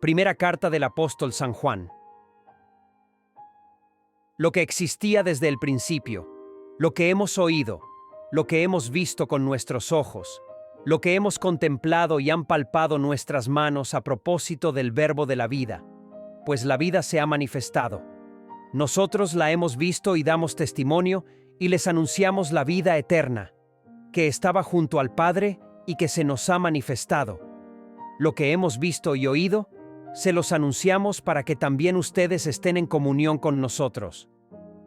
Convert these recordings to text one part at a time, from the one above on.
Primera carta del apóstol San Juan. Lo que existía desde el principio, lo que hemos oído, lo que hemos visto con nuestros ojos, lo que hemos contemplado y han palpado nuestras manos a propósito del Verbo de la vida, pues la vida se ha manifestado. Nosotros la hemos visto y damos testimonio y les anunciamos la vida eterna, que estaba junto al Padre y que se nos ha manifestado. Lo que hemos visto y oído, se los anunciamos para que también ustedes estén en comunión con nosotros.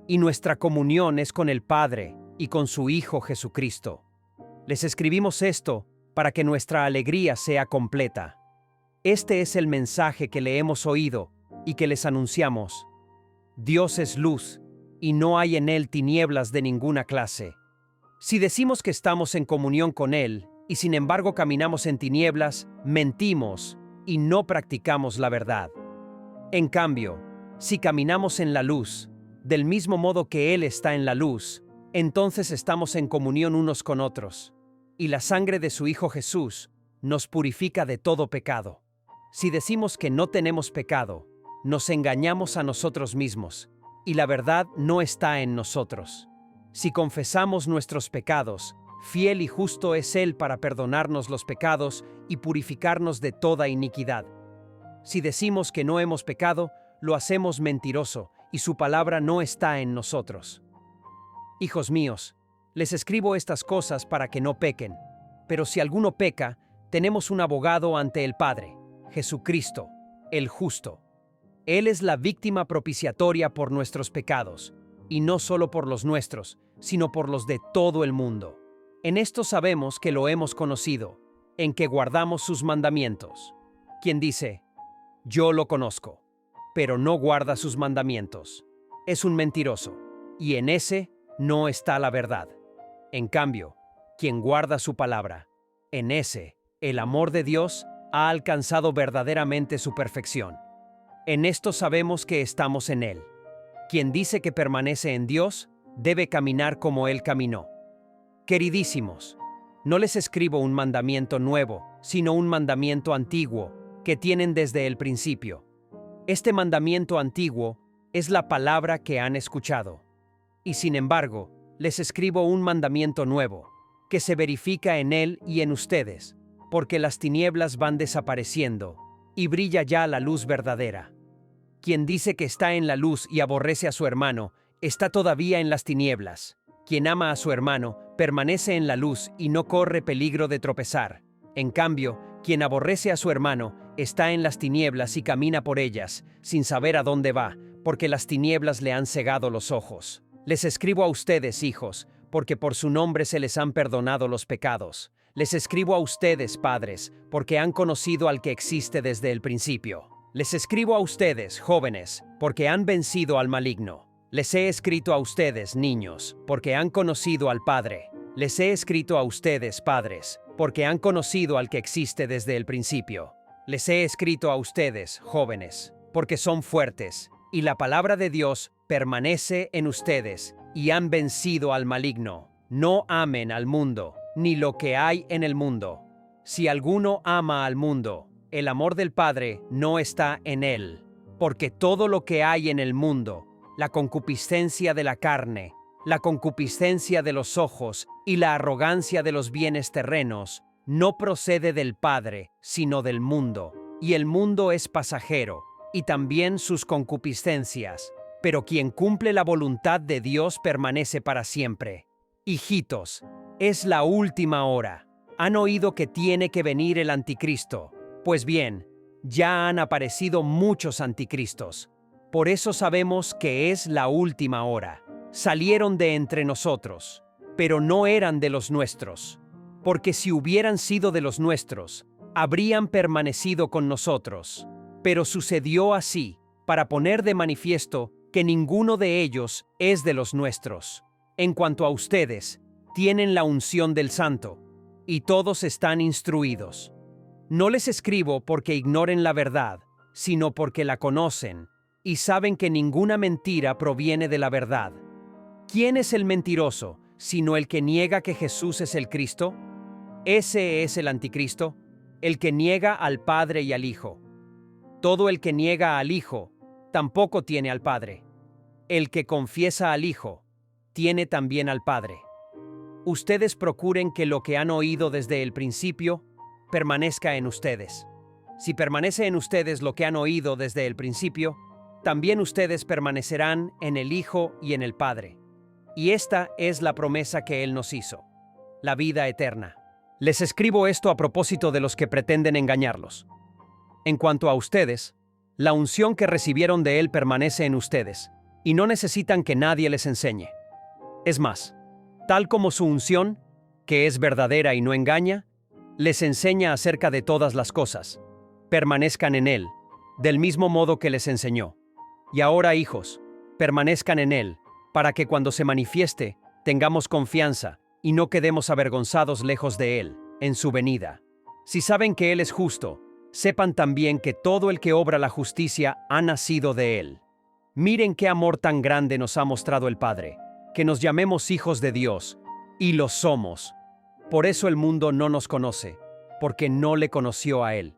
Y nuestra comunión es con el Padre y con su Hijo Jesucristo. Les escribimos esto para que nuestra alegría sea completa. Este es el mensaje que le hemos oído y que les anunciamos. Dios es luz, y no hay en él tinieblas de ninguna clase. Si decimos que estamos en comunión con él, y sin embargo caminamos en tinieblas, mentimos y no practicamos la verdad. En cambio, si caminamos en la luz, del mismo modo que él está en la luz, entonces estamos en comunión unos con otros, y la sangre de su Hijo Jesús nos purifica de todo pecado. Si decimos que no tenemos pecado, nos engañamos a nosotros mismos, y la verdad no está en nosotros. Si confesamos nuestros pecados, fiel y justo es Él para perdonarnos los pecados y purificarnos de toda iniquidad. Si decimos que no hemos pecado, lo hacemos mentiroso, y su palabra no está en nosotros. Hijos míos, les escribo estas cosas para que no pequen, pero si alguno peca, tenemos un abogado ante el Padre, Jesucristo, el justo. Él es la víctima propiciatoria por nuestros pecados, y no solo por los nuestros, sino por los de todo el mundo. En esto sabemos que lo hemos conocido, en que guardamos sus mandamientos. Quien dice, yo lo conozco, pero no guarda sus mandamientos, es un mentiroso, y en ese no está la verdad. En cambio, quien guarda su palabra, en ese, el amor de Dios ha alcanzado verdaderamente su perfección. En esto sabemos que estamos en Él. Quien dice que permanece en Dios, debe caminar como Él caminó. Queridísimos, no les escribo un mandamiento nuevo, sino un mandamiento antiguo, que tienen desde el principio. Este mandamiento antiguo es la palabra que han escuchado. Y sin embargo, les escribo un mandamiento nuevo, que se verifica en Él y en ustedes, porque las tinieblas van desapareciendo, y brilla ya la luz verdadera. Quien dice que está en la luz y aborrece a su hermano, está todavía en las tinieblas. Quien ama a su hermano, permanece en la luz y no corre peligro de tropezar. En cambio, quien aborrece a su hermano, está en las tinieblas y camina por ellas, sin saber a dónde va, porque las tinieblas le han cegado los ojos. Les escribo a ustedes, hijos, porque por su nombre se les han perdonado los pecados. Les escribo a ustedes, padres, porque han conocido al que existe desde el principio. Les escribo a ustedes, jóvenes, porque han vencido al maligno. Les he escrito a ustedes, niños, porque han conocido al Padre. Les he escrito a ustedes, padres, porque han conocido al que existe desde el principio. Les he escrito a ustedes, jóvenes, porque son fuertes, y la palabra de Dios permanece en ustedes, y han vencido al maligno. No amen al mundo, ni lo que hay en el mundo. Si alguno ama al mundo, el amor del Padre no está en él, porque todo lo que hay en el mundo, la concupiscencia de la carne, la concupiscencia de los ojos y la arrogancia de los bienes terrenos, no procede del Padre, sino del mundo. Y el mundo es pasajero, y también sus concupiscencias, pero quien cumple la voluntad de Dios permanece para siempre. Hijitos, es la última hora. Han oído que tiene que venir el anticristo. Pues bien, ya han aparecido muchos anticristos. Por eso sabemos que es la última hora. Salieron de entre nosotros, pero no eran de los nuestros. Porque si hubieran sido de los nuestros, habrían permanecido con nosotros. Pero sucedió así, para poner de manifiesto que ninguno de ellos es de los nuestros. En cuanto a ustedes, tienen la unción del Santo, y todos están instruidos. No les escribo porque ignoren la verdad, sino porque la conocen, y saben que ninguna mentira proviene de la verdad. ¿Quién es el mentiroso, sino el que niega que Jesús es el Cristo? Ese es el anticristo, el que niega al Padre y al Hijo. Todo el que niega al Hijo, tampoco tiene al Padre. El que confiesa al Hijo, tiene también al Padre. Ustedes procuren que lo que han oído desde el principio permanezca en ustedes. Si permanece en ustedes lo que han oído desde el principio, también ustedes permanecerán en el Hijo y en el Padre. Y esta es la promesa que Él nos hizo, la vida eterna. Les escribo esto a propósito de los que pretenden engañarlos. En cuanto a ustedes, la unción que recibieron de Él permanece en ustedes, y no necesitan que nadie les enseñe. Es más, tal como su unción, que es verdadera y no engaña, les enseña acerca de todas las cosas, permanezcan en Él, del mismo modo que les enseñó. Y ahora, hijos, permanezcan en Él, para que cuando se manifieste, tengamos confianza y no quedemos avergonzados lejos de Él, en su venida. Si saben que Él es justo, sepan también que todo el que obra la justicia ha nacido de Él. Miren qué amor tan grande nos ha mostrado el Padre, que nos llamemos hijos de Dios, y lo somos. Por eso el mundo no nos conoce, porque no le conoció a Él.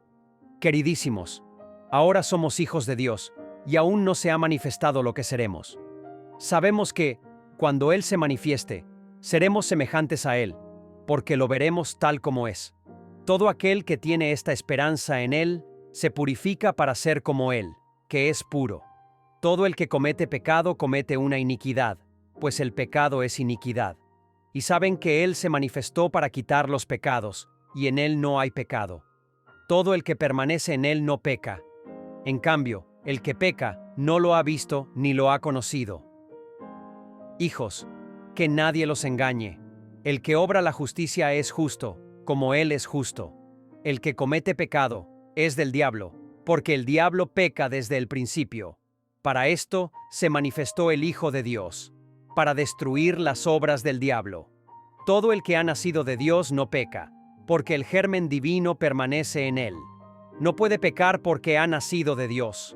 Queridísimos, ahora somos hijos de Dios, y aún no se ha manifestado lo que seremos. Sabemos que, cuando Él se manifieste, seremos semejantes a Él, porque lo veremos tal como es. Todo aquel que tiene esta esperanza en Él, se purifica para ser como Él, que es puro. Todo el que comete pecado comete una iniquidad, pues el pecado es iniquidad. Y saben que Él se manifestó para quitar los pecados, y en Él no hay pecado. Todo el que permanece en Él no peca. En cambio, el que peca no lo ha visto ni lo ha conocido. Hijos, que nadie los engañe. El que obra la justicia es justo, como Él es justo. El que comete pecado es del diablo, porque el diablo peca desde el principio. Para esto se manifestó el Hijo de Dios, para destruir las obras del diablo. Todo el que ha nacido de Dios no peca, porque el germen divino permanece en él. No puede pecar porque ha nacido de Dios.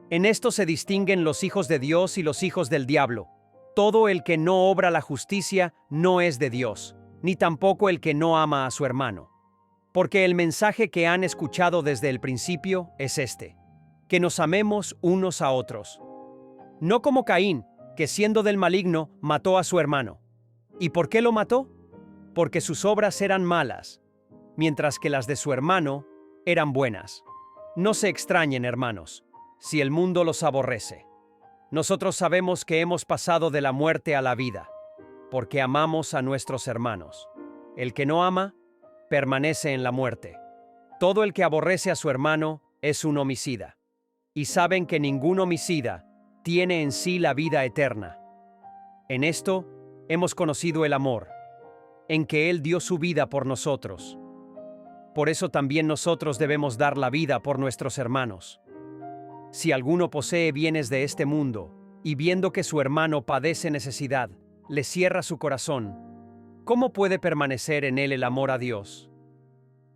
En esto se distinguen los hijos de Dios y los hijos del diablo. Todo el que no obra la justicia no es de Dios, ni tampoco el que no ama a su hermano. Porque el mensaje que han escuchado desde el principio es este: que nos amemos unos a otros. No como Caín, que siendo del maligno mató a su hermano. ¿Y por qué lo mató? Porque sus obras eran malas, mientras que las de su hermano eran buenas. No se extrañen, hermanos, si el mundo los aborrece. Nosotros sabemos que hemos pasado de la muerte a la vida, porque amamos a nuestros hermanos. El que no ama, permanece en la muerte. Todo el que aborrece a su hermano es un homicida. Y saben que ningún homicida tiene en sí la vida eterna. En esto hemos conocido el amor, en que Él dio su vida por nosotros. Por eso también nosotros debemos dar la vida por nuestros hermanos. Si alguno posee bienes de este mundo, y viendo que su hermano padece necesidad, le cierra su corazón, ¿cómo puede permanecer en él el amor a Dios?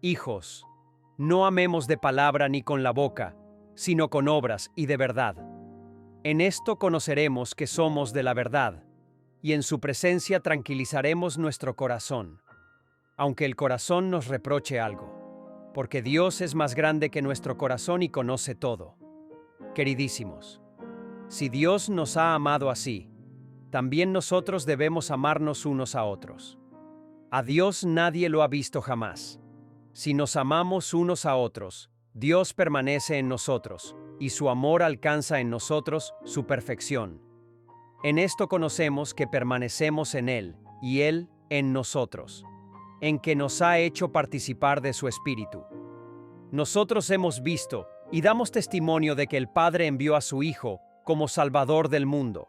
Hijos, no amemos de palabra ni con la boca, sino con obras y de verdad. En esto conoceremos que somos de la verdad, y en su presencia tranquilizaremos nuestro corazón, aunque el corazón nos reproche algo, porque Dios es más grande que nuestro corazón y conoce todo. Queridísimos, si Dios nos ha amado así, también nosotros debemos amarnos unos a otros. A Dios nadie lo ha visto jamás. Si nos amamos unos a otros, Dios permanece en nosotros, y su amor alcanza en nosotros su perfección. En esto conocemos que permanecemos en Él, y Él en nosotros, en que nos ha hecho participar de su Espíritu. Nosotros hemos visto y damos testimonio de que el Padre envió a su Hijo como Salvador del mundo.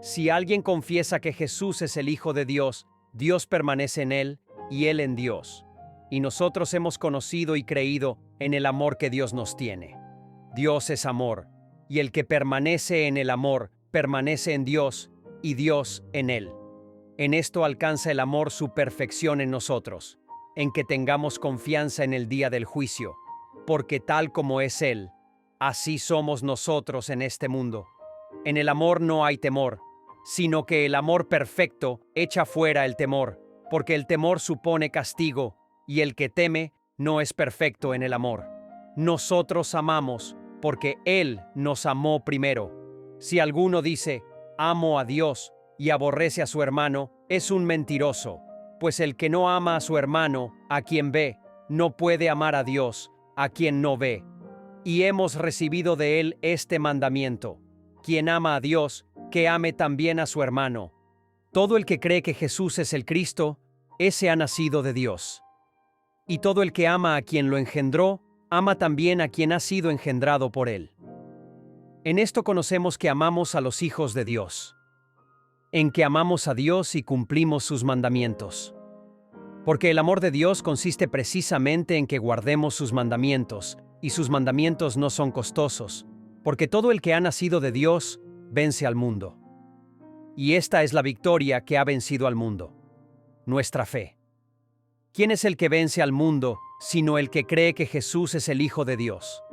Si alguien confiesa que Jesús es el Hijo de Dios, Dios permanece en Él y Él en Dios. Y nosotros hemos conocido y creído en el amor que Dios nos tiene. Dios es amor, y el que permanece en el amor, permanece en Dios, y Dios en él. En esto alcanza el amor su perfección en nosotros, en que tengamos confianza en el día del juicio, porque tal como es Él, así somos nosotros en este mundo. En el amor no hay temor, sino que el amor perfecto echa fuera el temor, porque el temor supone castigo, y el que teme no es perfecto en el amor. Nosotros amamos porque Él nos amó primero. Si alguno dice, amo a Dios, y aborrece a su hermano, es un mentiroso, pues el que no ama a su hermano, a quien ve, no puede amar a Dios, a quien no ve. Y hemos recibido de Él este mandamiento: quien ama a Dios, que ame también a su hermano. Todo el que cree que Jesús es el Cristo, ese ha nacido de Dios. Y todo el que ama a quien lo engendró, ama también a quien ha sido engendrado por Él. En esto conocemos que amamos a los hijos de Dios, en que amamos a Dios y cumplimos sus mandamientos. Porque el amor de Dios consiste precisamente en que guardemos sus mandamientos, y sus mandamientos no son costosos, porque todo el que ha nacido de Dios vence al mundo. Y esta es la victoria que ha vencido al mundo: nuestra fe. ¿Quién es el que vence al mundo, sino el que cree que Jesús es el Hijo de Dios?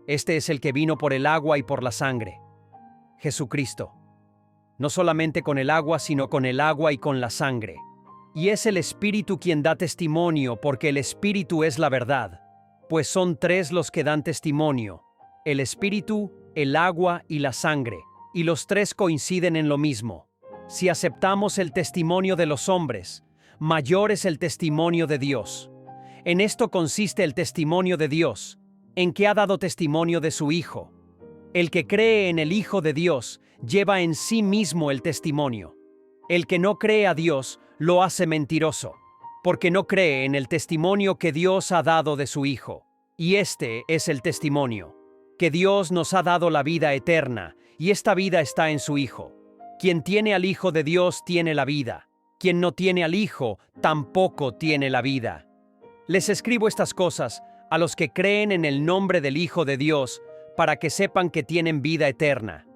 Este es el que vino por el agua y por la sangre, Jesucristo. No solamente con el agua, sino con el agua y con la sangre. Y es el Espíritu quien da testimonio, porque el Espíritu es la verdad. Pues son tres los que dan testimonio: el Espíritu, el agua y la sangre, y los tres coinciden en lo mismo. Si aceptamos el testimonio de los hombres, mayor es el testimonio de Dios. En esto consiste el testimonio de Dios, en que ha dado testimonio de su Hijo. El que cree en el Hijo de Dios lleva en sí mismo el testimonio. El que no cree a Dios lo hace mentiroso, porque no cree en el testimonio que Dios ha dado de su Hijo. Y este es el testimonio: que Dios nos ha dado la vida eterna, y esta vida está en su Hijo. Quien tiene al Hijo de Dios tiene la vida. Quien no tiene al Hijo tampoco tiene la vida. Les escribo estas cosas a los que creen en el nombre del Hijo de Dios, para que sepan que tienen vida eterna.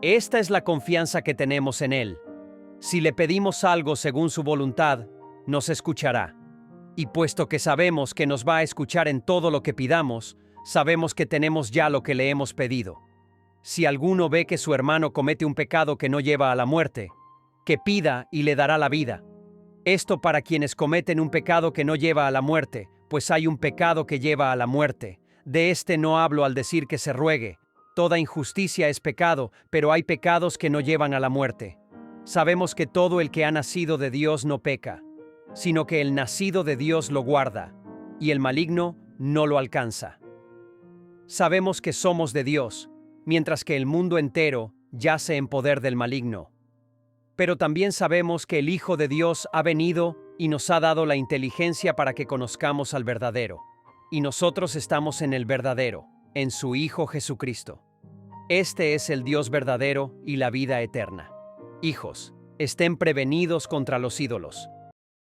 Esta es la confianza que tenemos en Él. Si le pedimos algo según su voluntad, nos escuchará. Y puesto que sabemos que nos va a escuchar en todo lo que pidamos, sabemos que tenemos ya lo que le hemos pedido. Si alguno ve que su hermano comete un pecado que no lleva a la muerte, que pida y le dará la vida. Esto para quienes cometen un pecado que no lleva a la muerte, pues hay un pecado que lleva a la muerte. De este no hablo al decir que se ruegue. Toda injusticia es pecado, pero hay pecados que no llevan a la muerte. Sabemos que todo el que ha nacido de Dios no peca, sino que el nacido de Dios lo guarda, y el maligno no lo alcanza. Sabemos que somos de Dios, mientras que el mundo entero yace en poder del maligno. Pero también sabemos que el Hijo de Dios ha venido y nos ha dado la inteligencia para que conozcamos al verdadero. Y nosotros estamos en el verdadero, en su Hijo Jesucristo. Este es el Dios verdadero y la vida eterna. Hijos, estén prevenidos contra los ídolos.